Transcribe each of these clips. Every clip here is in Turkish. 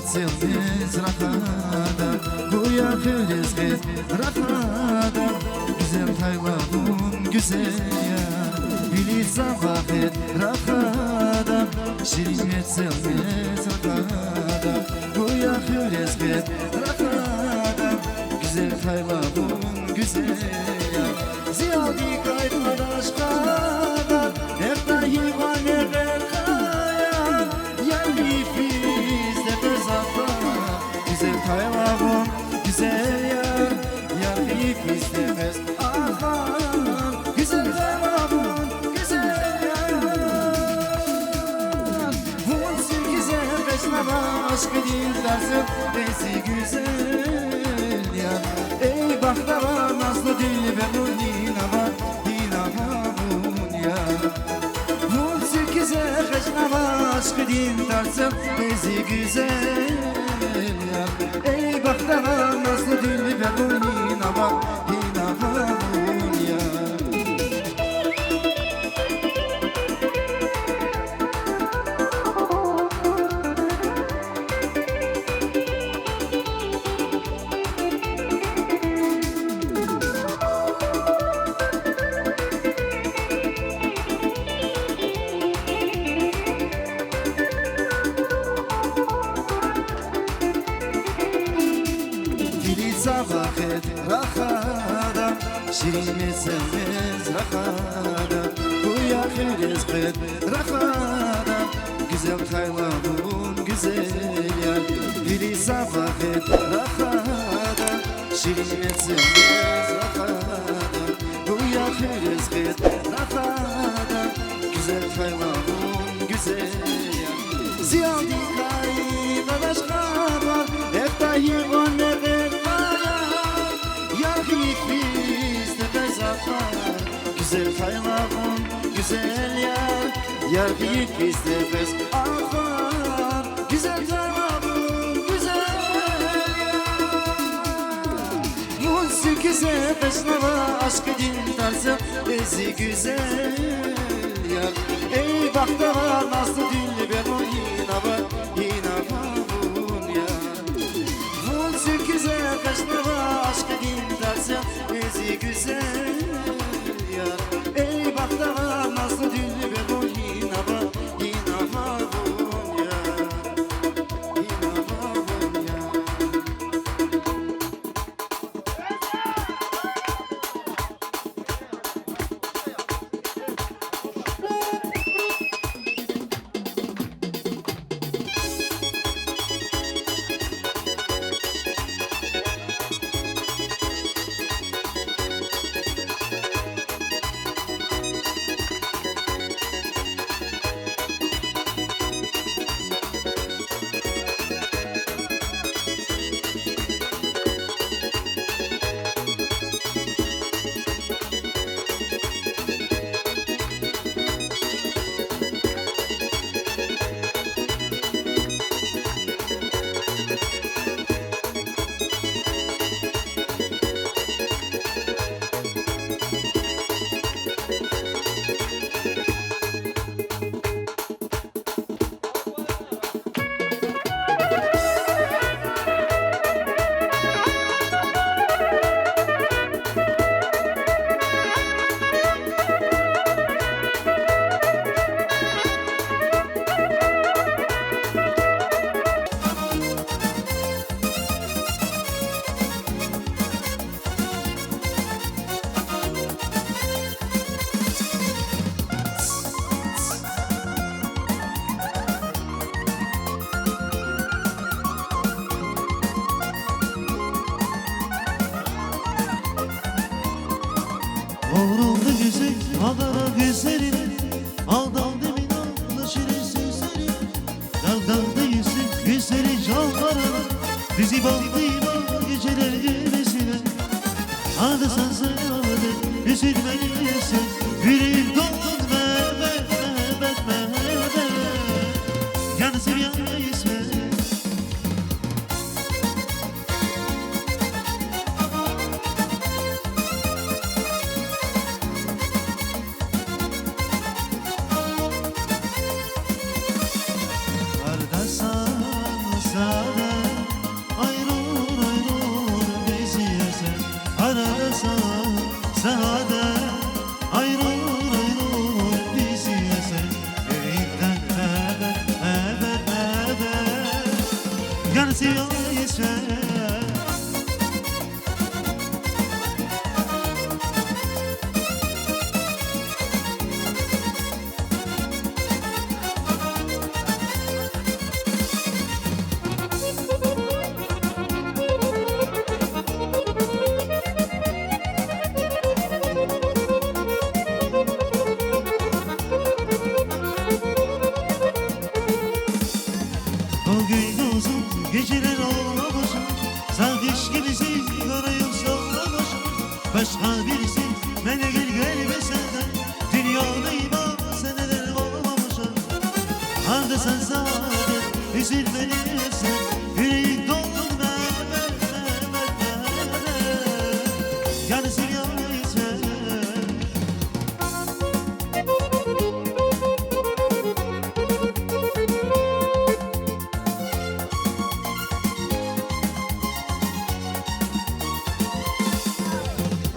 sevmez rahada, bu yakınız kız rahada. Güzel taylavun güzel ya, bilirsen vakit rahada. Şirinet sevmez rahada, bu yakınız kız rahada. Güzel taylavun güzel ya, ziyadi kayıtlar aşkada. Hep dahi var neler kaya, yani bizde bezafa. Güzel taylavun güzel ya, yani bizde bez. Aha, güzel taylavun güzel ya. Vun sirkize beşnava aşkı değil dersin, bezi güzel ya. Ey bahtava nazlı dil ve nun inava, inava nun ya. Vun sirkize beşnava aşkı değil dersin, bezi güzel ya. Ey bahtava nazlı dil ve nun inava, inava nun ya. Vakit rahada, şirinet sevmez rahada, bu yakın rızkı rahada. Güzel taylavun güzel ya, bilirsen vakit rahada. Şirinet sevmez rahada, bu yakın rızkı rahada. Güzel taylavun güzel ya, ziyadi kayıp aşklar, hep dahi var neler. Bizde bezafa, güzel taylavun güzel yar. Yar büyük bizde bez afar, güzel taylavun güzel yar. Vun sirkize beşnava aşkı din tarzı, bezi güzel yar. Ey bahtava nazlı dilli ben o inava, inava vun yar. Vun sirkize beşnava aşkı din tarzı, bezi güzel ya. Ey bahtava nazlı dilli ve bu inava, inava vun ya, inava vun ya. Oğruldu güzel, Adana güzeli, aldandı minanlı şirin sözleri. Daldandı yüzü, güzeli canlara, bizi baktı iman geceler gecesine. Adı sansın adı, üzülmeyin yesin, gülün dolun mehmet, mehmet, mehmet. Yanı sev yanı isme. Sada Yar seviyse o gün uzun geceler olmamışım. Sarhoş gibisin karayım sallamışım. Başka birisi bana gel gelmeseden dünyadayım ama seneler olmamışım. Arda sen zaten üzülmelisin. Yüreğin doldu ben yani seviyaysen.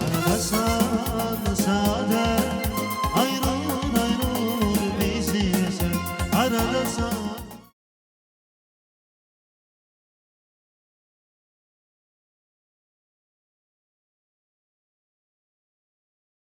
Arada